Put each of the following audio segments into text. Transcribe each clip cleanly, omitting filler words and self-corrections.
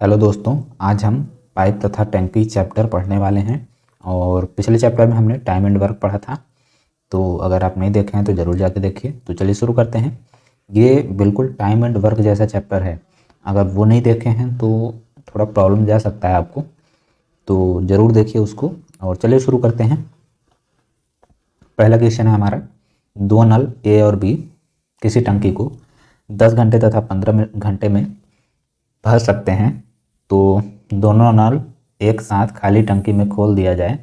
Hello दोस्तों, आज हम पाइप तथा टैंकी चैप्टर पढ़ने वाले हैं। और पिछले चैप्टर में हमने टाइम एंड वर्क पढ़ा था, तो अगर आप नहीं देखे हैं तो ज़रूर जाके देखिए। तो चलिए शुरू करते हैं। ये बिल्कुल टाइम एंड वर्क जैसा चैप्टर है, अगर वो नहीं देखे हैं तो थोड़ा प्रॉब्लम जा सकता है आपको, तो ज़रूर देखिए उसको। और चलिए शुरू करते हैं। पहला क्वेश्चन है हमारा, दो नल ए और बी किसी टंकी को 10 घंटे तथा 15 घंटे में भर सकते हैं, तो दोनों नल एक साथ खाली टंकी में खोल दिया जाए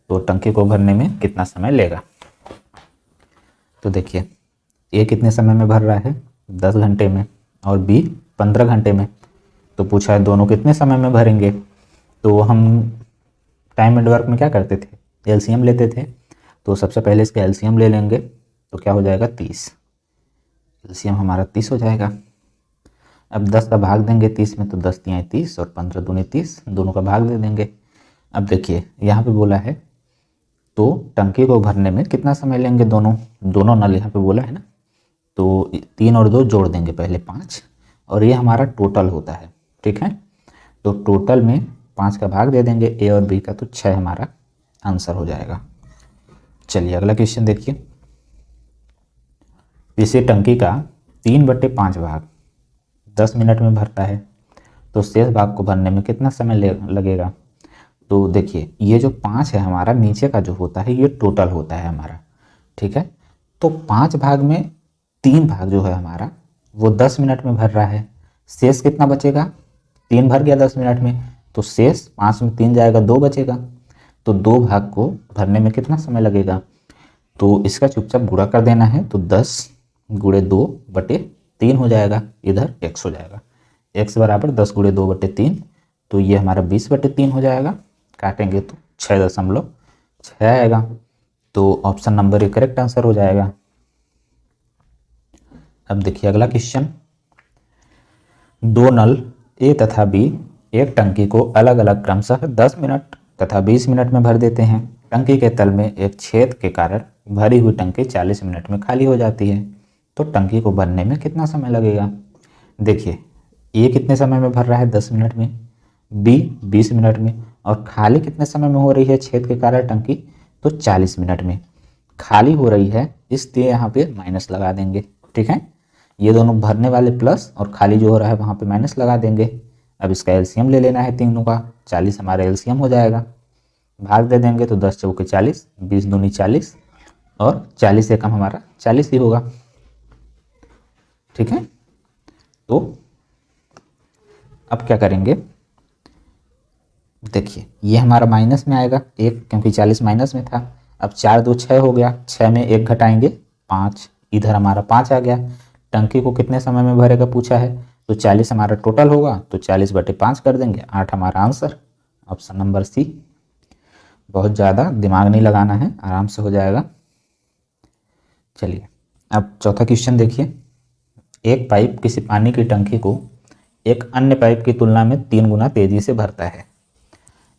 तो टंकी को भरने में कितना समय लेगा। तो देखिए, ए कितने समय में भर रहा है, 10 घंटे में, और बी 15 घंटे में। तो पूछा है दोनों कितने समय में भरेंगे। तो हम टाइम एंड वर्क में क्या करते थे, एलसीएम लेते थे। तो सबसे पहले इसका एलसीएम ले लेंगे, तो क्या हो जाएगा 30। एलसीएम हमारा 30 हो जाएगा। अब 10 का भाग देंगे 30 में, तो 10 तियाँ 30 और 15 दूनी 30, दोनों का भाग दे देंगे। अब देखिए यहाँ पे बोला है तो टंकी को भरने में कितना समय लेंगे, दोनों नल यहाँ पे बोला है ना, तो 3 और 2 जोड़ देंगे पहले 5, और ये हमारा टोटल होता है। ठीक है, तो टोटल में 5 का भाग दे देंगे ए और बी का, तो 6 हमारा आंसर हो जाएगा। चलिए अगला क्वेश्चन देखिए। इसी टंकी का 3/5 भाग 10 मिनट में भरता है, तो शेष भाग को भरने में कितना समय लगेगा। तो देखिए ये जो 5 है हमारा, नीचे का जो होता है ये टोटल होता है हमारा। ठीक है, तो 5 भाग में 3 भाग जो है हमारा वो 10 मिनट में भर रहा है। शेष कितना बचेगा, 3 भर गया 10 मिनट में, तो शेष 5 में 3 जाएगा, 2 बचेगा। तो 2 भाग को भरने में कितना समय लगेगा। तो इसका चुपचाप गुणा कर देना है, तो 10 गुणे 2/3 हो जाएगा, इधर x हो जाएगा। x बराबर 10 गुणे 2/3, तो ये हमारा 20/3 हो जाएगा। काटेंगे तो 6.6 आएगा, तो option number A correct answer हो जाएगा। अब देखिए अगला क्वेश्चन, दो नल ए तथा बी एक टंकी को अलग अलग क्रमशः 10 मिनट तथा 20 मिनट में भर देते हैं। टंकी के तल में एक छेद के कारण भरी हुई टंकी 40 मिनट में खाली हो जाती है, तो टंकी को भरने में कितना समय लगेगा। देखिए ए कितने समय में भर रहा है, 10 मिनट में, बी 20 मिनट में, और खाली कितने समय में हो रही है छेद के कारण टंकी, तो 40 मिनट में खाली हो रही है, इसलिए यहाँ पे माइनस लगा देंगे। ठीक है, ये दोनों भरने वाले प्लस और खाली जो हो रहा है वहाँ पे माइनस लगा देंगे। अब इसका एलसीएम ले लेना है तीनों का, 40 हमारा एलसीएम हो जाएगा। भाग दे देंगे तो 10 चौके 40, 20 दूनी 40, और 40 से कम हमारा 40 ही होगा। ठीक है, तो अब क्या करेंगे, देखिए ये हमारा माइनस में आएगा एक, क्योंकि 40 माइनस में था। अब 4 2 6 हो गया, 6 में 1 घटाएंगे 5, इधर हमारा 5 आ गया। टंकी को कितने समय में भरेगा पूछा है, तो 40 हमारा टोटल होगा, तो 40/5 कर देंगे, 8 हमारा आंसर, ऑप्शन नंबर सी। बहुत ज़्यादा दिमाग नहीं लगाना है, आराम से हो जाएगा। चलिए अब चौथा क्वेश्चन देखिए। एक पाइप किसी पानी की टंकी को एक अन्य पाइप की तुलना में 3 गुना तेजी से भरता है।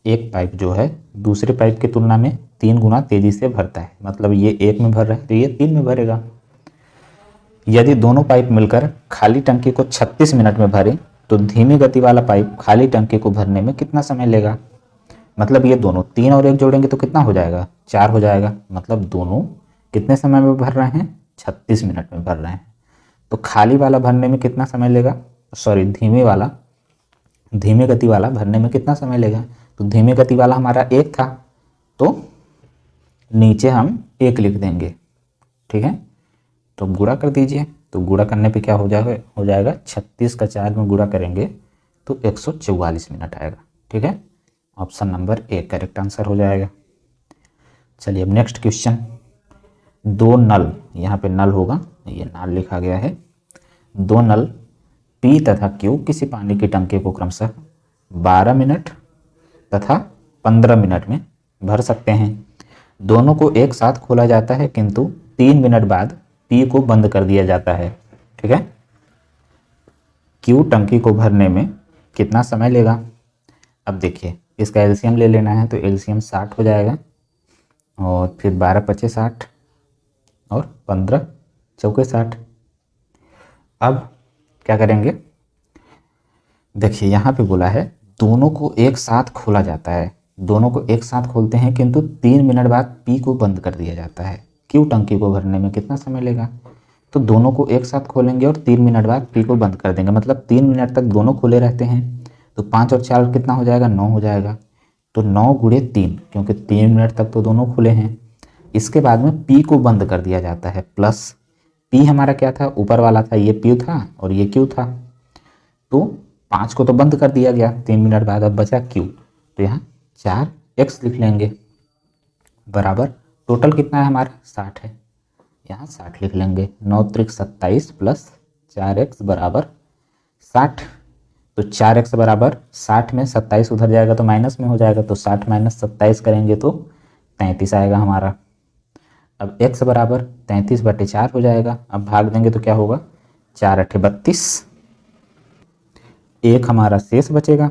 एक पाइप जो है दूसरे पाइप की तुलना में 3 गुना तेजी से भरता है, मतलब ये 1 में भर रहा है तो ये 3 में भरेगा। यदि दोनों पाइप मिलकर खाली टंकी को 36 मिनट में भरे, तो धीमी गति वाला पाइप खाली टंकी को भरने में कितना समय लेगा। मतलब ये दोनों 3 और 1 जोड़ेंगे तो कितना हो जाएगा, 4 हो जाएगा। मतलब दोनों कितने समय में भर रहे हैं, 36 मिनट में भर रहे हैं। तो खाली वाला भरने में कितना समय लेगा, सॉरी धीमी गति वाला भरने में कितना समय लेगा। तो धीमी गति वाला हमारा 1 था, तो नीचे हम 1 लिख देंगे। ठीक है, तो गुणा कर दीजिए, तो गुणा करने पे क्या हो जाएगा 36 का 4 में गुणा करेंगे तो 144 मिनट आएगा। ठीक है, option number A correct answer हो जाएगा। चलिए अब नेक्स्ट क्वेश्चन, दो नल, यहाँ पे नल होगा, ये नल लिखा गया है। दो नल पी तथा क्यू किसी पानी की टंकी को क्रमशः 12 मिनट तथा 15 मिनट में भर सकते हैं। दोनों को एक साथ खोला जाता है, किंतु 3 मिनट बाद पी को बंद कर दिया जाता है। ठीक है, क्यू टंकी को भरने में कितना समय लेगा। अब देखिए इसका एलसीएम ले लेना है, तो एलसीएम 60 हो जाएगा, और फिर 12 पचे 60 और 15 चौके 60। अब क्या करेंगे, देखिए यहाँ पे बोला है दोनों को एक साथ खोला जाता है, दोनों को एक साथ खोलते हैं किंतु 3 मिनट बाद पी को बंद कर दिया जाता है। क्यू टंकी को भरने में कितना समय लेगा? तो दोनों को एक साथ खोलेंगे और 3 मिनट बाद पी को बंद कर देंगे, मतलब 3 मिनट तक दोनों खुले रहते हैं। तो 5 और 4 कितना हो जाएगा? 9 हो जाएगा। तो 9 गुणे 3, क्योंकि 3 मिनट तक तो दोनों खुले हैं। इसके बाद में पी को बंद कर दिया जाता है, प्लस पी हमारा क्या था? ऊपर वाला था, ये पी था और ये क्यू था। तो 5 को तो बंद कर दिया गया 3 मिनट बाद, अब बचा क्यू। तो यहाँ 4x लिख लेंगे बराबर टोटल कितना है हमारा? 60 है, यहाँ 60 लिख लेंगे। 9 त्रिक 27 प्लस 4x बराबर 60। तो 4x बराबर 60 में 27 उधर जाएगा तो माइनस में हो जाएगा, तो 60 माइनस 27 करेंगे तो 33 आएगा हमारा। अब x बराबर 33/4 हो जाएगा। अब भाग देंगे तो क्या होगा? 4 अट्ठे 32, एक हमारा शेष बचेगा।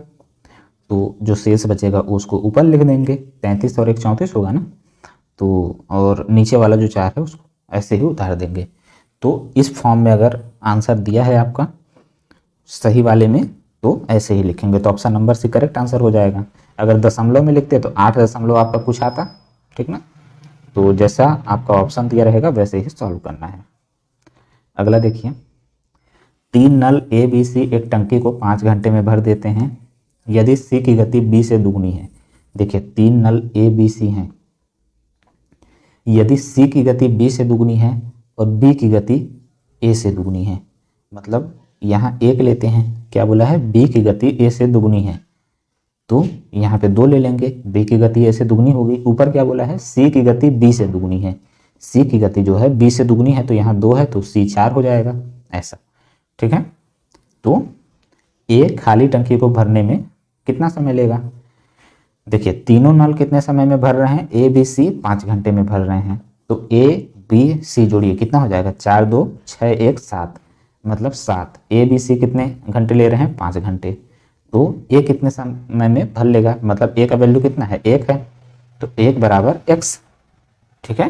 तो जो शेष बचेगा उसको ऊपर लिख देंगे, 33 और 1 34 होगा ना। तो और नीचे वाला जो 4 है उसको ऐसे ही उतार देंगे। तो इस फॉर्म में अगर आंसर दिया है आपका सही वाले में तो ऐसे ही लिखेंगे, तो option number C correct answer हो जाएगा। अगर दशमलव में लिखते तो 8 दशमलव आपका कुछ आता, ठीक ना। तो जैसा आपका ऑप्शन दिया रहेगा वैसे ही सॉल्व करना है। अगला देखिए, 3 नल ए बी सी एक टंकी को 5 घंटे में भर देते हैं यदि सी की गति बी से दुगनी है। देखिए 3 नल ए बी सी हैं, यदि सी की गति बी से दुगनी है और बी की गति ए से दुगनी है, मतलब यहाँ एक लेते हैं, क्या बोला है? बी की गति ए से दुगनी है, तो यहाँ पे 2 ले लेंगे। बी की गति ए से दुगनी होगी। ऊपर क्या बोला है? सी की गति बी से दुगनी है, सी की गति जो है बी से दुगनी है, तो यहाँ 2 है तो सी 4 हो जाएगा, ऐसा, ठीक है। तो ए खाली टंकी को भरने में कितना समय लेगा? देखिए तीनों नल कितने समय में भर रहे हैं? ए बी सी 5 घंटे में भर रहे हैं। तो ए बी सी जोड़िए कितना हो जाएगा? 4 2 6 1 7, मतलब 7। ए बी सी कितने घंटे ले रहे हैं? 5 घंटे। तो ए कितने समय में भर लेगा? मतलब ए का वैल्यू कितना है? 1 है, तो 1 बराबर x, ठीक है।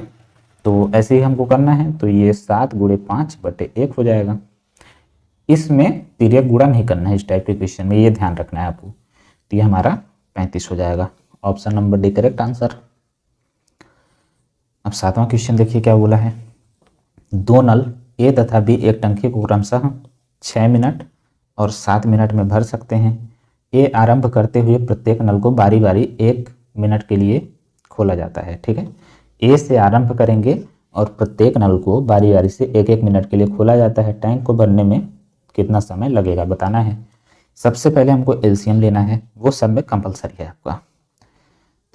तो ऐसे ही हमको करना है, तो ये 7 गुणे 5/1 हो जाएगा। इसमें तिर्यक गुणा नहीं करना है इस टाइप के क्वेश्चन में, ये ध्यान रखना है आपको। तो ये हमारा 35 हो जाएगा, option number D correct answer. अब 7वां क्वेश्चन देखिए क्या बोला है। 2 नल ए तथा बी एक टंकी को क्रमशः 6 मिनट और 7 मिनट में भर सकते हैं। ए आरंभ करते हुए प्रत्येक नल को बारी बारी 1 मिनट के लिए खोला जाता है, ठीक है। ए से आरंभ करेंगे और प्रत्येक नल को बारी बारी से 1-1 मिनट के लिए खोला जाता है। टैंक को भरने में कितना समय लगेगा बताना है। सबसे पहले हमको एलसीएम लेना है, वो सब में कंपलसरी है आपका।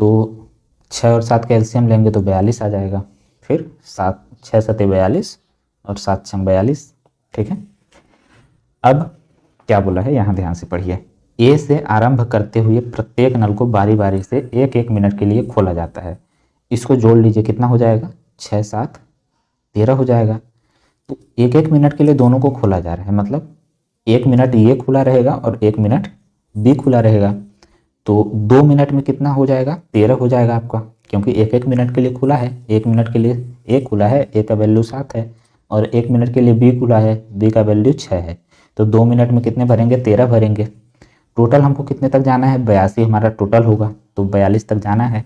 तो 6 और 7 का एलसीएम लेंगे तो 42 आ जाएगा। फिर 7 6 7 42 और 7 6 42, ठीक है। अब क्या बोला है यहाँ ध्यान से पढ़िए। ए से आरंभ करते हुए प्रत्येक नल को बारी बारी से 1-1 मिनट के लिए खोला जाता है। इसको जोड़ लीजिए कितना हो जाएगा? 6 7 13 हो जाएगा। तो 1-1 मिनट के लिए दोनों को खोला जा रहा है, मतलब 1 मिनट ये खुला रहेगा और 1 मिनट बी खुला रहेगा। तो 2 मिनट में कितना हो जाएगा? 13 हो जाएगा आपका, क्योंकि 1-1 मिनट के लिए खुला है। 1 मिनट के लिए ए खुला है, ए का वैल्यू 7 है, और 1 मिनट के लिए बी खुला है, बी का वैल्यू 6 है। तो 2 मिनट में कितने भरेंगे? 13 भरेंगे। टोटल हमको कितने तक जाना है? 82 हमारा टोटल होगा, तो 42 तक जाना है।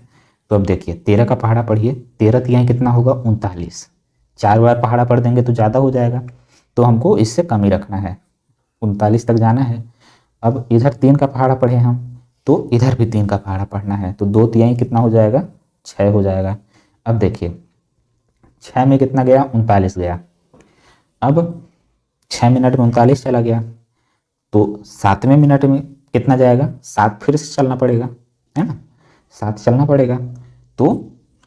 तो अब देखिए 13 का पहाड़ा पढ़िए, 13 तिहाई कितना होगा? 39। 4 बार पहाड़ा पढ़ देंगे तो ज़्यादा हो जाएगा, तो हमको इससे कम ही रखना है, 39 तक जाना है। अब इधर 3 का पहाड़ा पढ़े हम, तो इधर भी 3 का पहाड़ा पढ़ना है, तो 2 तिहाई कितना हो जाएगा? 6 हो जाएगा। अब देखिए 6 में कितना गया? 39 गया। अब 6 मिनट में 39 चला गया, तो 7वें मिनट में कितना जाएगा? 7 फिर से चलना पड़ेगा, है ना, 7 चलना पड़ेगा। तो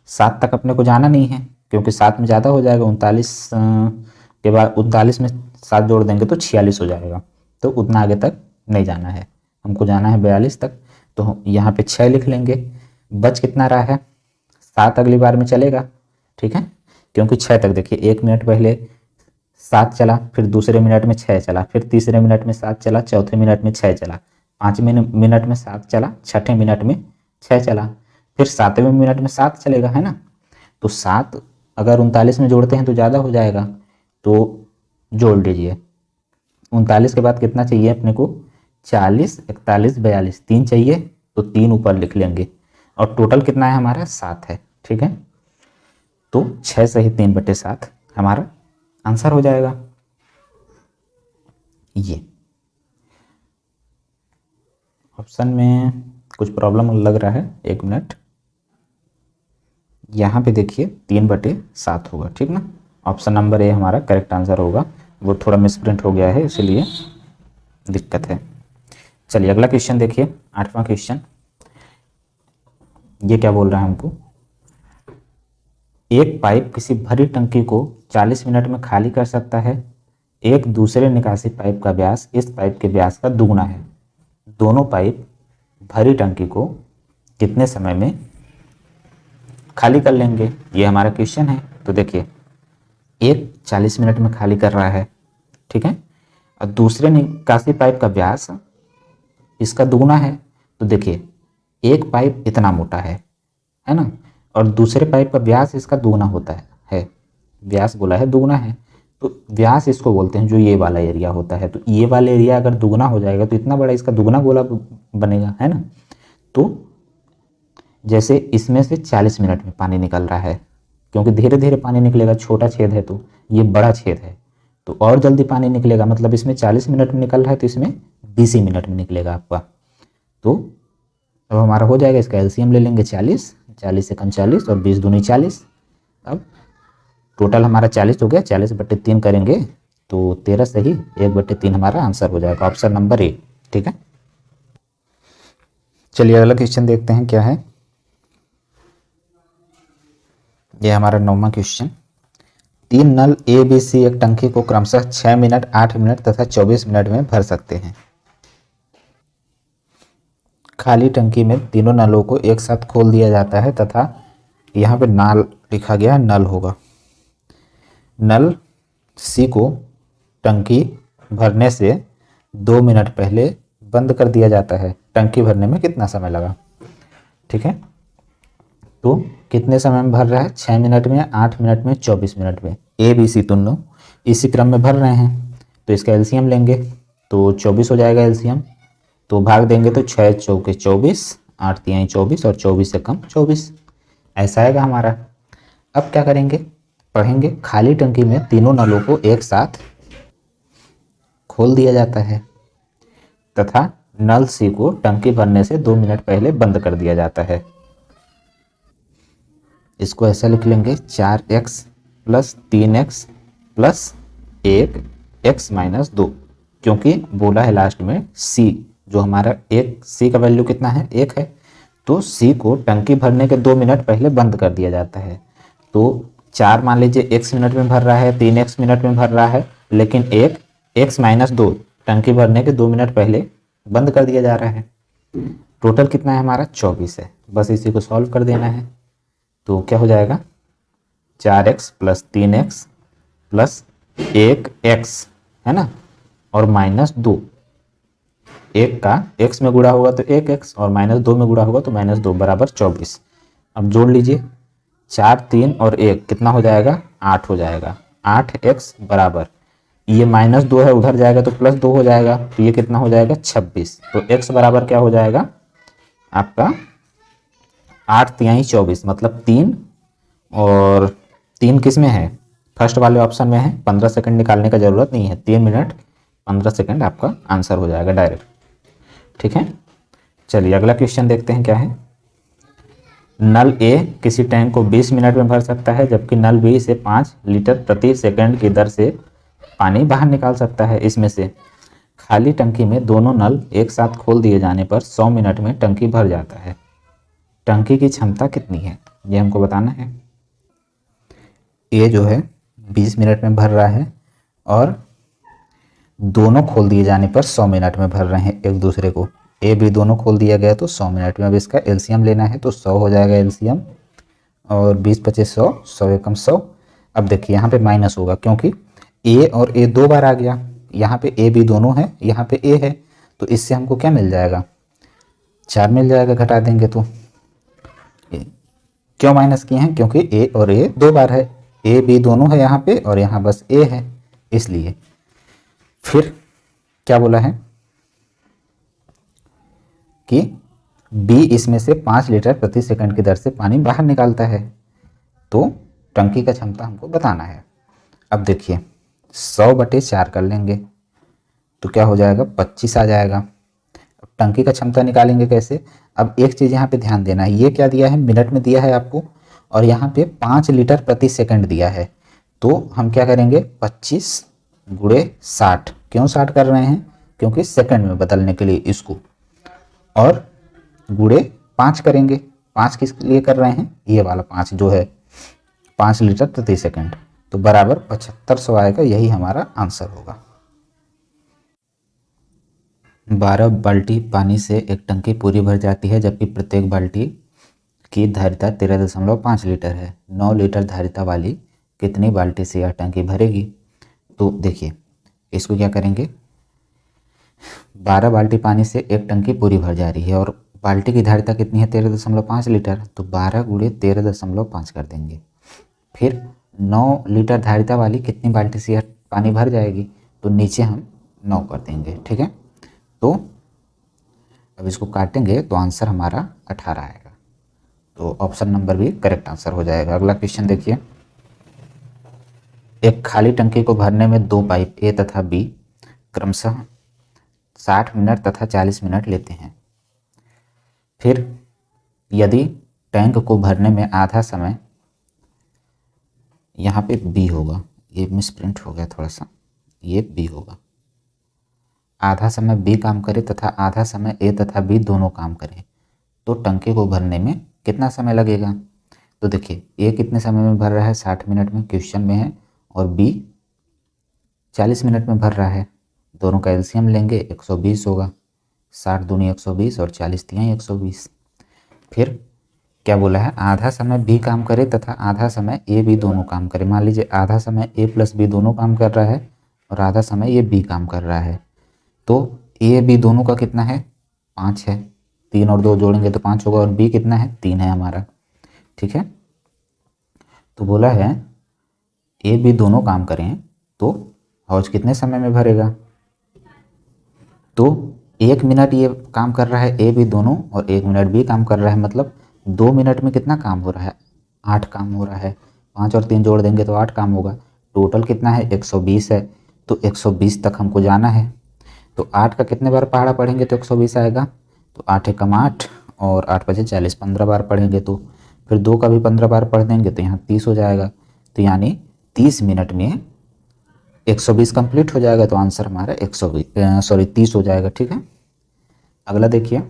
7 तक अपने को जाना नहीं है, क्योंकि 7 में ज़्यादा हो जाएगा। 39 के बाद 39 में 7 जोड़ देंगे तो 46 हो जाएगा, तो उतना आगे तक नहीं जाना है, हमको जाना है 42 तक। तो यहाँ पे 6 लिख लेंगे। बच कितना रहा है? 7 अगली बार में चलेगा, ठीक है, क्योंकि 6 तक देखिए 1 मिनट पहले 7 चला, फिर दूसरे मिनट में 6 चला, फिर तीसरे मिनट में 7 चला, चौथे मिनट में 6 चला, 5वें मिनट में 7 चला, छठे मिनट में 6 चला, फिर 7वें मिनट में 7 चलेगा, है ना। तो 7 अगर 39 में जोड़ते हैं तो ज़्यादा हो जाएगा, तो जोड़ लीजिए। 39 के बाद कितना चाहिए अपने को? 40, 41, 42, 3 चाहिए तो 3 ऊपर लिख लेंगे और टोटल कितना है हमारा 7 है। ठीक है, तो 6 सही 3/7 हमारा आंसर हो जाएगा। ये ऑप्शन में कुछ प्रॉब्लम लग रहा है, 1 मिनट। यहाँ पे देखिए 3/7 होगा, ठीक ना। ऑप्शन नंबर ए हमारा करेक्ट आंसर होगा, वो थोड़ा मिसप्रिंट हो गया है इसीलिए दिक्कत है। चलिए अगला क्वेश्चन देखिए, 8वां क्वेश्चन। ये क्या बोल रहा है हमको, एक पाइप किसी भरी टंकी को 40 मिनट में खाली कर सकता है। एक दूसरे निकासी पाइप का व्यास इस पाइप के व्यास का दुगुना है। दोनों पाइप भरी टंकी को कितने समय में खाली कर लेंगे, ये हमारा क्वेश्चन है। तो देखिए एक 40 मिनट में खाली कर रहा है, ठीक है, और दूसरे निकासी पाइप का व्यास इसका दुगुना है। तो देखिए एक पाइप इतना मोटा है ना, और दूसरे पाइप का व्यास इसका दुगुना होता है, व्यास बोला है दुगुना है, तो व्यास इसको बोलते हैं जो ये वाला एरिया होता है। तो ये वाला एरिया अगर दुगुना हो जाएगा तो इतना बड़ा इसका दुगुना गोला बनेगा, है ना। तो जैसे इसमें से 40 मिनट में पानी निकल रहा है, क्योंकि धीरे धीरे पानी निकलेगा, छोटा छेद है तो ये बड़ा छेद है तो और जल्दी पानी निकलेगा, मतलब इसमें 40 मिनट में निकल रहा है तो इसमें 20 मिनट में निकलेगा आपका। तो अब हमारा हो जाएगा, इसका एलसीएम ले लेंगे 40, 40 से कम 40 और 20 दूनी 40। अब टोटल हमारा 40 हो गया, 40/3 करेंगे तो 13 सही 1/3 हमारा आंसर हो जाएगा, ऑप्शन नंबर ए। ठीक है, चलिए अगला क्वेश्चन देखते हैं क्या है। ये हमारा 9वां question. 3 null A B C एक टंकी को क्रमशः 6 मिनट, 8 मिनट तथा 24 मिनट में भर सकते हैं। खाली टंकी में तीनों नलों को एक साथ खोल दिया जाता है तथा यहाँ पे नाल लिखा गया है, नल होगा। नल सी को टंकी भरने से 2 मिनट पहले बंद कर दिया जाता है। टंकी भरने में कितना समय लगा, ठीक है। तो कितने समय में भर रहा है, 6 मिनट में, 8 मिनट में, 24 मिनट में। ए बी सी दोनों इसी क्रम में भर रहे हैं तो इसका एलसीएम लेंगे तो 24 हो जाएगा एलसीएम। तो भाग देंगे तो 6 चौके 24, 8 तिहाई 24 और 24 से कम 24, ऐसा आएगा हमारा। अब क्या करेंगे, पढ़ेंगे। खाली टंकी में तीनों नलों को एक साथ खोल दिया जाता है तथा नल सी को टंकी भरने से 2 मिनट पहले बंद कर दिया जाता है। इसको ऐसा लिख लेंगे, 4x + 3x + 1 x - 2, क्योंकि बोला है लास्ट में c, जो हमारा एक c का वैल्यू कितना है, 1 है, तो c को टंकी भरने के 2 मिनट पहले बंद कर दिया जाता है। तो 4 मान लीजिए x मिनट में भर रहा है, 3x मिनट में भर रहा है, लेकिन 1 x - 2 टंकी भरने के 2 मिनट पहले बंद कर दिया जा रहा है। टोटल कितना है हमारा, 24 है। बस इसी को सॉल्व कर देना है तो क्या हो जाएगा, 4x + 3x + 1x, है ना, और -2। 1 का x में गुणा होगा तो 1x और -2 में गुणा होगा तो -2 बराबर 24। अब जोड़ लीजिए, 4, 3 और 1 कितना हो जाएगा, 8 हो जाएगा। 8x बराबर, ये -2 है उधर जाएगा तो +2 हो जाएगा, तो ये कितना हो जाएगा, 26। तो x बराबर क्या हो जाएगा आपका 8 तिहाई 24, मतलब 3, और 3 किस में है, फर्स्ट वाले ऑप्शन में है। 15 सेकंड निकालने का जरूरत नहीं है, 3 मिनट 15 सेकंड आपका आंसर हो जाएगा डायरेक्ट। ठीक है, चलिए अगला क्वेश्चन देखते हैं क्या है। नल ए किसी टैंक को 20 मिनट में भर सकता है, जबकि नल बी से 5 लीटर प्रति सेकंड की दर से पानी बाहर निकाल सकता है। इसमें से खाली टंकी में दोनों नल एक साथ खोल दिए जाने पर 100 मिनट में टंकी भर जाता है। टंकी की क्षमता कितनी है, ये हमको बताना है। ए जो है 20 मिनट में भर रहा है और दोनों खोल दिए जाने पर 100 मिनट में भर रहे हैं एक दूसरे को। ए बी दोनों खोल दिया गया तो 100 मिनट में। अब इसका एलसीएम लेना है तो 100 हो जाएगा एलसीएम, और 20 × 25 100, 100 एकम 100। अब देखिए यहाँ पे माइनस होगा क्योंकि ए और ए 2 बार आ गया, यहाँ पे ए बी दोनों है, यहाँ पे ए है, तो इससे हमको क्या मिल जाएगा, 4 मिल जाएगा, घटा देंगे तो। क्यों माइनस किए हैं, क्योंकि ए और ए 2 बार है, ए बी दोनों है यहाँ पे और यहाँ बस ए है, इसलिए। फिर क्या बोला है, कि बी इसमें से 5 लीटर प्रति सेकंड की दर से पानी बाहर निकालता है, तो टंकी का क्षमता हमको बताना है। अब देखिए 100/4 कर लेंगे तो क्या हो जाएगा, 25 आ जाएगा। अब टंकी का क्षमता निकालेंगे कैसे? अब एक चीज़ यहाँ पे ध्यान देना है, ये क्या दिया है, मिनट में दिया है आपको, और यहाँ पे 5 लीटर प्रति सेकंड दिया है। तो हम क्या करेंगे, 25 × 60। क्यों 60 कर रहे हैं? क्योंकि सेकंड में बदलने के लिए इसको, और गुणे 5 करेंगे। 5 किस लिए कर रहे हैं, ये वाला 5 जो है 5 लीटर प्रति सेकंड, तो बराबर 7500 आएगा। यही हमारा आंसर होगा। 12 बाल्टी पानी से एक टंकी पूरी भर जाती है, जबकि प्रत्येक बाल्टी की धारिता 13.5 लीटर है। 9 लीटर धारिता वाली कितनी बाल्टी से यह टंकी भरेगी? तो देखिए इसको क्या करेंगे, 12 बाल्टी पानी से एक टंकी पूरी भर जा रही है और बाल्टी की धारिता कितनी है, 13.5 लीटर, तो 12 × 13.5 कर देंगे। फिर 9 लीटर धारिता वाली कितनी बाल्टी से यह पानी भर जाएगी, तो नीचे हम 9 कर देंगे। ठीक है, तो अब इसको काटेंगे तो आंसर हमारा 18 आएगा। तो ऑप्शन नंबर भी करेक्ट आंसर हो जाएगा। अगला क्वेश्चन देखिए, एक खाली टंकी को भरने में 2 पाइप ए तथा बी क्रमशः 60 मिनट तथा 40 मिनट लेते हैं। फिर यदि टैंक को भरने में आधा समय, यहाँ पे बी होगा, ये मिसप्रिंट हो गया थोड़ा सा, ये बी होगा, आधा समय बी काम करे तथा आधा समय ए तथा बी दोनों काम करें, तो टंकी को भरने में कितना समय लगेगा? तो देखिए ए कितने समय में भर रहा है, 60 मिनट में क्वेश्चन में है, और बी 40 मिनट में भर रहा है। दोनों का एलसीएम लेंगे, 120 होगा। 60 दूनी 120 और 40 तिहाई 120। फिर क्या बोला है, आधा समय बी काम करे तथा आधा समय ए बी दोनों काम करे। मान लीजिए आधा समय ए प्लस बी दोनों काम कर रहा है और आधा समय ये बी काम कर रहा है, तो ए बी दोनों का कितना है, 5 है। 3 और 2 जोड़ेंगे तो 5 होगा, और बी कितना है, 3 है हमारा। ठीक है, तो बोला है ए बी दोनों काम करें तो हौज कितने समय में भरेगा? तो 1 मिनट ये काम कर रहा है ए बी दोनों, और 1 मिनट बी काम कर रहा है, मतलब 2 मिनट में कितना काम हो रहा है, 8 काम हो रहा है। 5 और 3 जोड़ देंगे तो 8 काम होगा। टोटल कितना है, 120 है, तो 120 तक हमको जाना है। तो 8 का कितने बार पहाड़ा पढ़ेंगे तो 120 आएगा, तो 8 एकम 8 और 8 बजे 40, 15 बार पढ़ेंगे तो फिर 2 का भी 15 बार पढ़ देंगे तो यहाँ 30 हो जाएगा। तो यानी 30 मिनट में 120 कंप्लीट हो जाएगा, तो आंसर हमारा 30 हो जाएगा। ठीक है, अगला देखिए,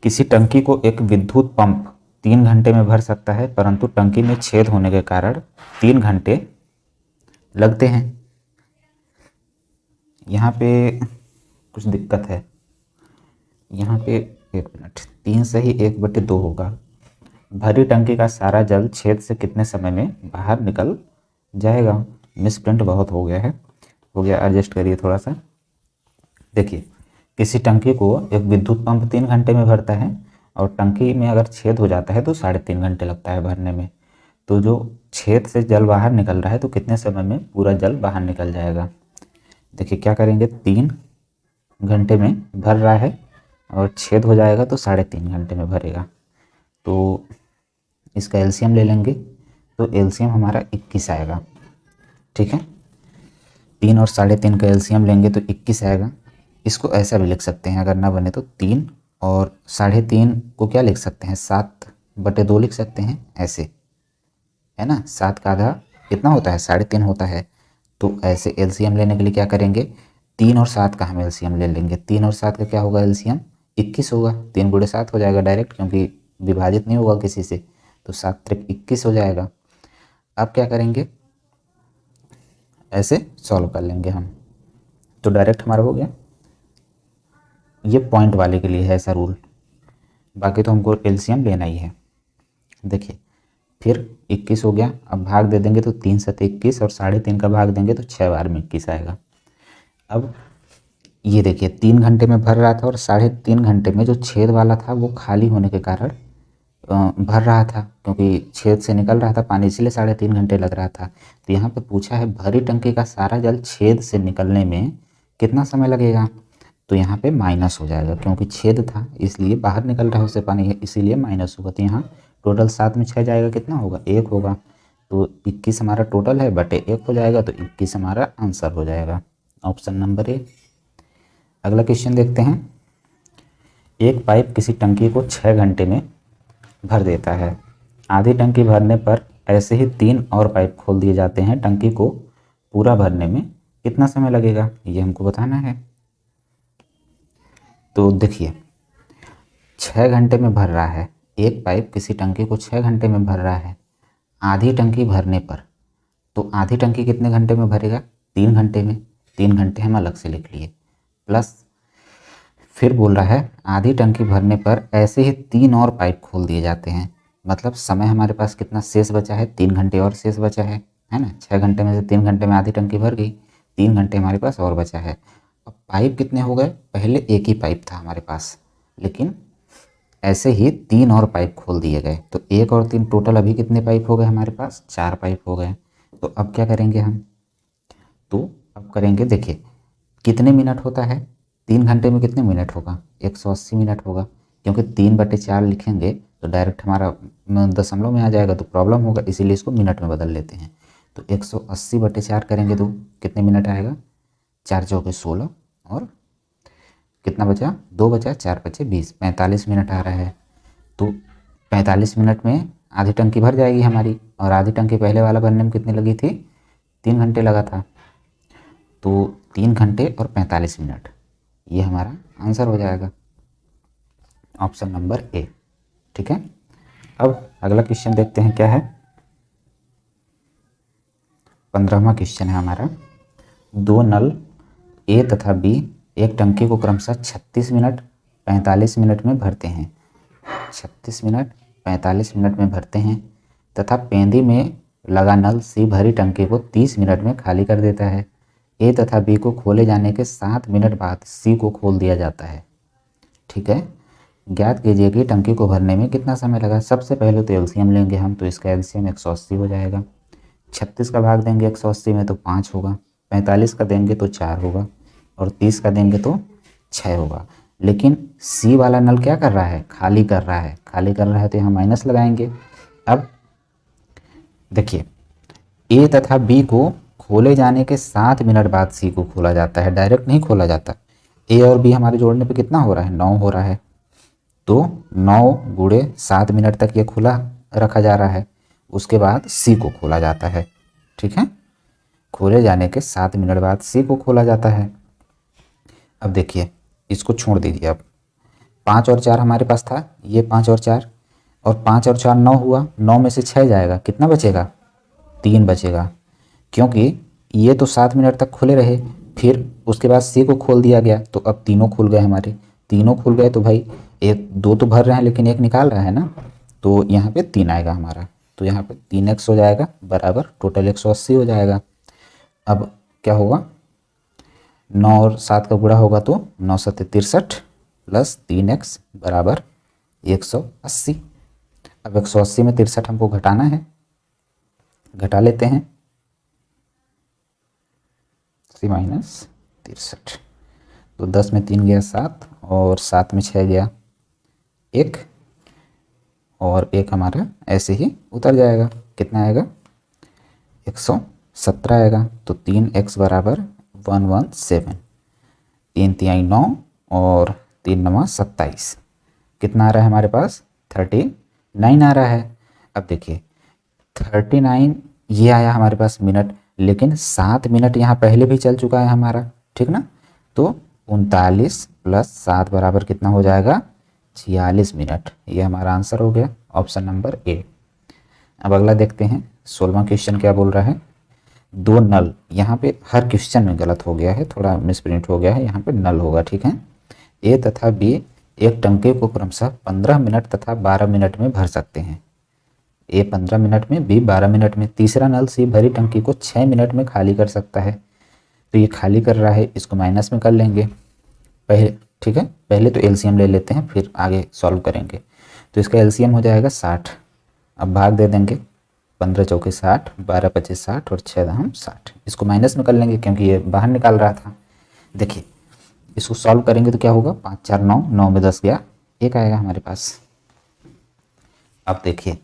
किसी टंकी को एक विद्युत पंप 3 घंटे में भर सकता है, परंतु टंकी में छेद होने के कारण 3 घंटे लगते हैं। यहाँ पे कुछ दिक्कत है, यहाँ पे 1 मिनट, 3 से ही 1/2 होगा। भरी टंकी का सारा जल छेद से कितने समय में बाहर निकल जाएगा? मिसप्रिंट बहुत हो गया है, हो गया, एडजस्ट करिए थोड़ा सा। देखिए किसी टंकी को एक विद्युत पंप 3 घंटे में भरता है, और टंकी में अगर छेद हो जाता है तो 3.5 घंटे लगता है भरने में। तो जो छेद से जल बाहर निकल रहा है, तो कितने समय में पूरा जल बाहर निकल जाएगा? देखिए क्या करेंगे, 3 घंटे में भर रहा है और छेद हो जाएगा तो 3.5 घंटे में भरेगा। तो इसका एलसीएम ले लेंगे, तो एलसीएम हमारा 21 आएगा। ठीक है, 3 और 3.5 का एलसीएम लेंगे तो 21 आएगा। इसको ऐसा भी लिख सकते हैं, अगर ना बने तो 3 और 3.5 को क्या लिख सकते हैं, 7/2 लिख सकते हैं, ऐसे है ना। 7 का आधा कितना होता है, 3.5 होता है। तो ऐसे एलसीएम लेने के लिए क्या करेंगे, 3 और 7 का हम एलसीएम ले लेंगे। 3 और 7 का क्या होगा एलसीएम, 21 होगा। 3 × 7 हो जाएगा डायरेक्ट, क्योंकि विभाजित नहीं होगा किसी से, तो 7 × 21 हो जाएगा। अब क्या करेंगे, ऐसे सॉल्व कर लेंगे हम, तो डायरेक्ट हमारा हो गया। ये पॉइंट वाले के लिए है ऐसा रूल, बाकी तो हमको एलसीएम लेना ही है। देखिए फिर 21 हो गया, अब भाग दे देंगे तो 3 7 21, और 3.5 का भाग देंगे तो 6 बार में 21 आएगा। अब ये देखिए 3 घंटे में भर रहा था, और 3.5 घंटे में जो छेद वाला था वो खाली होने के कारण भर रहा था, क्योंकि छेद से निकल रहा था पानी, इसलिए 3.5 घंटे लग रहा था। तो यहाँ पे पूछा है भरी टंकी का सारा जल छेद से निकलने में कितना समय लगेगा? तो यहाँ पे माइनस हो जाएगा, क्योंकि छेद था इसलिए बाहर निकल रहा है उससे पानी, इसीलिए माइनस होगा। तो यहाँ टोटल 7 में 6 जाएगा, कितना होगा 1 होगा। तो 21 हमारा टोटल है बटे 1 हो जाएगा, तो 21 हमारा आंसर हो जाएगा, ऑप्शन नंबर ए। अगला क्वेश्चन देखते हैं। एक पाइप किसी टंकी को 6 घंटे में भर देता है। आधी टंकी भरने पर ऐसे ही 3 और पाइप खोल दिए जाते हैं। टंकी को पूरा भरने में कितना समय लगेगा, ये हमको बताना है। तो देखिए 6 घंटे में भर रहा है, एक पाइप किसी टंकी को 6 घंटे में भर रहा है। आधी टंकी भरने पर, तो आधी टंकी कितने घंटे में भरेगा, 3 घंटे में। 3 घंटे हम अलग से लिख लिए, प्लस फिर बोल रहा है आधी टंकी भरने पर ऐसे ही 3 और पाइप खोल दिए जाते हैं। मतलब समय हमारे पास कितना शेष बचा है, 3 घंटे और शेष बचा है ना। 6 घंटे में से 3 घंटे में आधी टंकी भर गई, 3 घंटे हमारे पास और बचा है। अब पाइप कितने हो गए, पहले एक ही पाइप था हमारे पास, लेकिन ऐसे ही 3 और पाइप खोल दिए गए। तो 1 और 3 टोटल अभी कितने पाइप हो गए हमारे पास, 4 पाइप हो गए। तो अब क्या करेंगे हम, तो अब करेंगे, देखिए कितने मिनट होता है, 3 घंटे में कितने मिनट होगा, 180 मिनट होगा। क्योंकि 3/4 लिखेंगे तो डायरेक्ट हमारा दशमलव में आ जाएगा, तो प्रॉब्लम होगा, इसीलिए इसको मिनट में बदल लेते हैं। तो 180/4 करेंगे तो कितने मिनट आएगा, 4 चौके 16 और कितना बचा, 2 बचा, 4 बचे 20, 45 मिनट आ रहा है। तो 45 मिनट में आधी टंकी भर जाएगी हमारी, और आधी टंकी पहले वाला भरने में कितनी लगी थी, 3 घंटे लगा था। तो 3 घंटे और 45 मिनट, ये हमारा आंसर हो जाएगा, ऑप्शन नंबर ए। ठीक है, अब अगला क्वेश्चन देखते हैं क्या है। 15वां क्वेश्चन है हमारा। 2 नल ए तथा बी एक टंकी को क्रमशः 36 मिनट 45 मिनट में भरते हैं। 36 मिनट 45 मिनट में भरते हैं तथा पेंदी में लगा नल सी भरी टंकी को 30 मिनट में खाली कर देता है। ए तथा बी को खोले जाने के 7 मिनट बाद सी को खोल दिया जाता है। ठीक है, ज्ञात कीजिए कि टंकी को भरने में कितना समय लगा। सबसे पहले तो एलसीएम लेंगे हम, तो इसका एलसीएम 180 हो जाएगा। 36 का भाग देंगे 180 में तो 5 होगा, 45 का देंगे तो 4 होगा, और 30 का देंगे तो 6 होगा। लेकिन सी वाला नल क्या कर रहा है, खाली कर रहा है। खाली कर रहा है तो यहाँ माइनस लगाएंगे। अब देखिए ए तथा बी को खोले जाने के 7 मिनट बाद सी को खोला जाता है, डायरेक्ट नहीं खोला जाता। ए और बी हमारे जोड़ने पे कितना हो रहा है, 9 हो रहा है। तो 9 गुणे 7 मिनट तक ये खुला रखा जा रहा है, उसके बाद सी को खोला जाता है। ठीक है, खोले जाने के 7 मिनट बाद सी को खोला जाता है। अब देखिए इसको छोड़ दीजिए। अब 5 और 4 हमारे पास था, ये 5 और 4, और 5 और 4 9 हुआ, 9 में से 6 जाएगा, कितना बचेगा, 3 बचेगा। क्योंकि ये तो 7 मिनट तक खुले रहे, फिर उसके बाद सी को खोल दिया गया, तो अब तीनों खुल गए हमारे। तीनों खुल गए तो भाई एक 2 तो भर रहे हैं लेकिन एक निकाल रहा है ना, तो यहाँ पे 3 आएगा हमारा। तो यहाँ पे 3x हो जाएगा बराबर टोटल 180 हो जाएगा। अब क्या होगा, 9 और 7 का गुणा होगा तो 9 7 63 प्लस 3x बराबर 180। अब 180 में 63 हमको घटाना है, घटा लेते हैं, सी माइनस 63। तो 10 में 3 गया 7, और 7 में 6 गया 1, और 1 हमारा ऐसे ही उतर जाएगा। कितना आएगा, 117 आएगा। तो 3x बराबर 117, 3 3 9 और 3 9 27, कितना आ रहा है हमारे पास, 39 आ रहा है। अब देखिए 39 ये आया हमारे पास मिनट, लेकिन 7 मिनट यहाँ पहले भी चल चुका है हमारा, ठीक ना। तो 39 प्लस 7 बराबर कितना हो जाएगा, 46 मिनट। ये हमारा आंसर हो गया, ऑप्शन नंबर ए। अब अगला देखते हैं 16वां क्वेश्चन क्या बोल रहा है। 2 नल, यहाँ पे हर क्वेश्चन में गलत हो गया है, थोड़ा मिसप्रिंट हो गया है, यहाँ पे नल होगा, ठीक है। ए तथा बी एक टंकी को क्रमशः 15 मिनट तथा 12 मिनट में भर सकते हैं। ए 15 मिनट में, बी 12 मिनट में। तीसरा नल सी भरी टंकी को 6 मिनट में खाली कर सकता है। तो ये खाली कर रहा है, इसको माइनस में कर लेंगे पहले, ठीक है। पहले तो एलसीएम ले लेते हैं, फिर आगे सॉल्व करेंगे। तो इसका एलसीएम हो जाएगा 60। अब भाग दे देंगे, 15 चौके 60, 12 25 60 और 6 दाम 60। इसको माइनस में कर लेंगे क्योंकि ये बाहर निकाल रहा था। देखिए इसको सॉल्व करेंगे तो क्या होगा, 5 4 9, 9 में 10 गया, 1 आएगा हमारे पास। अब देखिए,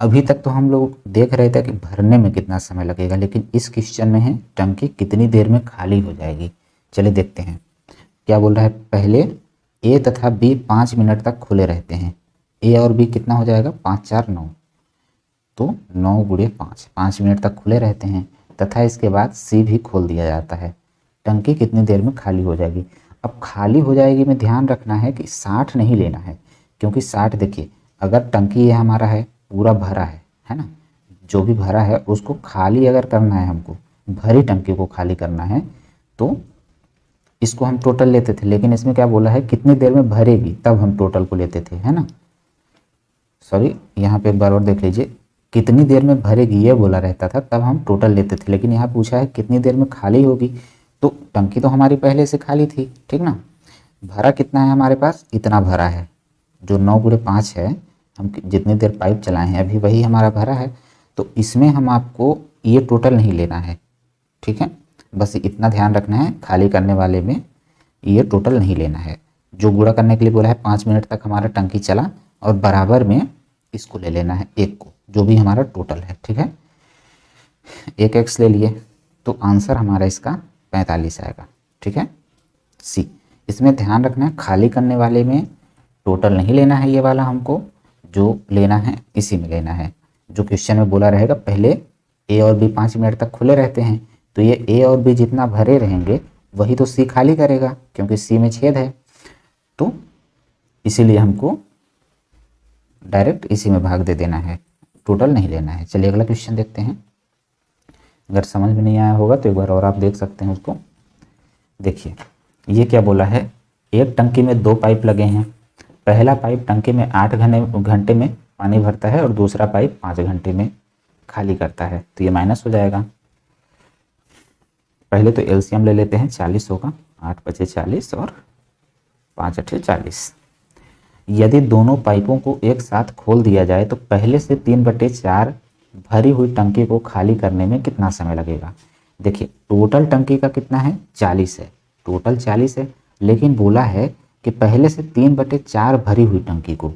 अभी तक तो हम लोग देख रहे थे कि भरने में कितना समय लगेगा, लेकिन इस क्वेश्चन में है टंकी कितनी देर में खाली हो जाएगी। चलिए देखते हैं क्या बोल रहा है। पहले ए तथा बी 5 मिनट तक खुले रहते हैं। ए और बी कितना हो जाएगा, 5 4 9, तो 9 गुणे 5, 5 मिनट तक खुले रहते हैं, तथा इसके बाद सी भी खोल दिया जाता है। टंकी कितनी देर में खाली हो जाएगी। अब खाली हो जाएगी में ध्यान रखना है कि 60 नहीं लेना है, क्योंकि 60 देखिए, अगर टंकी ये हमारा है पूरा भरा है ना, जो भी भरा है उसको खाली अगर करना है, हमको भरी टंकी को खाली करना है, तो इसको हम टोटल लेते थे, लेकिन इसमें क्या बोला है कितनी देर में भरेगी, तब हम टोटल को लेते थे, है ना। सॉरी, यहाँ पे एक बार और देख लीजिए, कितनी देर में भरेगी ये बोला रहता था, तब हम टोटल लेते थे, लेकिन यहाँ पूछा है कितनी देर में खाली होगी, तो टंकी तो हमारी पहले से खाली थी, ठीक ना। भरा कितना है हमारे पास, इतना भरा है, जो 9 गुणे 5 है, हम जितनी देर पाइप चलाए हैं अभी वही हमारा भरा है, तो इसमें हम आपको ये टोटल नहीं लेना है, ठीक है। बस इतना ध्यान रखना है, खाली करने वाले में ये टोटल नहीं लेना है। जो गुणा करने के लिए बोला है 5 मिनट तक हमारा टंकी चला, और बराबर में इसको ले लेना है एक को, जो भी हमारा टोटल है, ठीक है। एक एक्स ले लिए, तो आंसर हमारा इसका 45 आएगा, ठीक है। सी, इसमें ध्यान रखना है खाली करने वाले में टोटल नहीं लेना है, ये वाला हमको जो लेना है इसी में लेना है। जो क्वेश्चन में बोला रहेगा पहले ए और बी 5 मिनट तक खुले रहते हैं, तो ये ए और बी जितना भरे रहेंगे वही तो सी खाली करेगा, क्योंकि सी में छेद है, तो इसीलिए हमको डायरेक्ट इसी में भाग दे देना है, टोटल नहीं लेना है। चलिए अगला क्वेश्चन देखते हैं। अगर समझ में नहीं आया होगा तो एक बार और आप देख सकते हैं उसको। देखिए ये क्या बोला है, एक टंकी में 2 पाइप लगे हैं। पहला पाइप टंकी में 8 घंटे में पानी भरता है और दूसरा पाइप 5 घंटे में खाली करता है, तो ये माइनस हो जाएगा। पहले तो एलसीएम ले लेते हैं, 40 होगा, 8 × 40 और 5 × 40। यदि दोनों पाइपों को एक साथ खोल दिया जाए तो पहले से 3/4 भरी हुई टंकी को खाली करने में कितना समय लगेगा। देखिए टोटल टंकी का कितना है, 40 है, टोटल 40 है, लेकिन बोला है कि पहले से 3/4 भरी हुई टंकी को,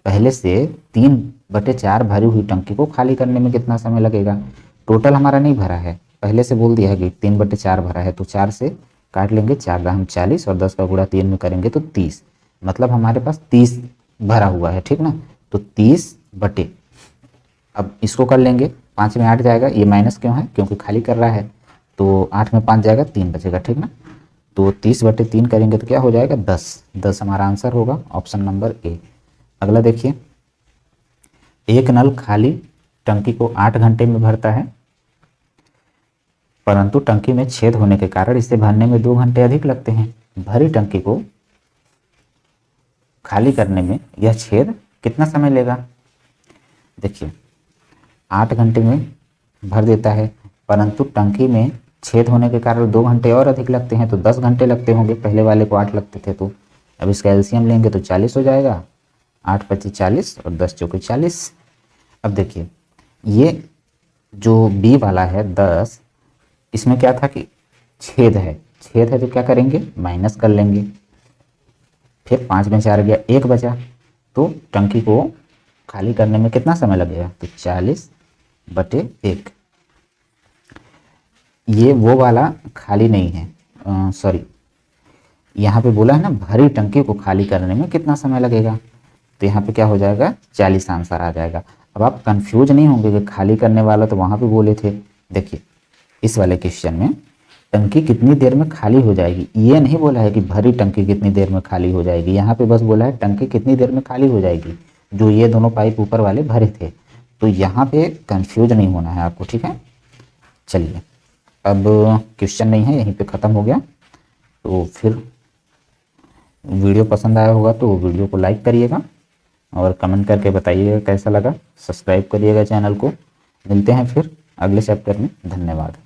पहले से 3/4 भरी हुई टंकी को खाली करने में कितना समय लगेगा। टोटल हमारा नहीं भरा है, पहले से बोल दिया है कि 3/4 भरा है, तो 4 से काट लेंगे, 4 हम 40 और 10 का गुणा 3 में करेंगे तो 30, मतलब हमारे पास 30 भरा हुआ है, ठीक ना। तो 30 बटे, अब इसको कर लेंगे, 5 में 8 जाएगा, ये माइनस क्यों है, क्योंकि खाली कर रहा है, तो 8 में 5 जाएगा, 3 बचेगा, ठीक ना। तो 30/3 करेंगे तो क्या हो जाएगा, 10 हमारा आंसर होगा, ऑप्शन नंबर ए। अगला देखिए, एक नल खाली टंकी को 8 घंटे में भरता है, परंतु टंकी में छेद होने के कारण इसे भरने में 2 घंटे अधिक लगते हैं। भरी टंकी को खाली करने में यह छेद कितना समय लेगा। देखिए 8 घंटे में भर देता है, परंतु टंकी में छेद होने के कारण 2 घंटे और अधिक लगते हैं, तो 10 घंटे लगते होंगे, पहले वाले को 8 लगते थे, तो अब इसका एलसीएम लेंगे तो 40 हो जाएगा, 8 × 40 और 10 × 40। अब देखिए ये जो बी वाला है 10, इसमें क्या था कि छेद है तो क्या करेंगे, माइनस कर लेंगे, फिर 5 में 4 गया, 1 बचा, तो टंकी को खाली करने में कितना समय लगेगा, तो 40/1। ये वो वाला खाली नहीं है, सॉरी, यहाँ पे बोला है ना भरी टंकी को खाली करने में कितना समय लगेगा, तो यहाँ पे क्या हो जाएगा, 40 आंसर आ जाएगा। अब आप कंफ्यूज नहीं होंगे कि खाली करने वाला तो वहाँ पे बोले थे। देखिए इस वाले क्वेश्चन में टंकी कितनी देर में खाली हो जाएगी, ये नहीं बोला है कि भरी टंकी कितनी देर में खाली हो जाएगी, यहाँ पे बस बोला है टंकी कितनी देर में खाली हो जाएगी, जो ये दोनों पाइप ऊपर वाले भरे थे, तो यहाँ पे कंफ्यूज नहीं होना है आपको, ठीक है। चलिए अब क्वेश्चन नहीं है, यहीं पे ख़त्म हो गया। तो फिर वीडियो पसंद आया होगा तो वीडियो को लाइक करिएगा और कमेंट करके बताइएगा कैसा लगा, सब्सक्राइब करिएगा चैनल को। मिलते हैं फिर अगले चैप्टर में, धन्यवाद।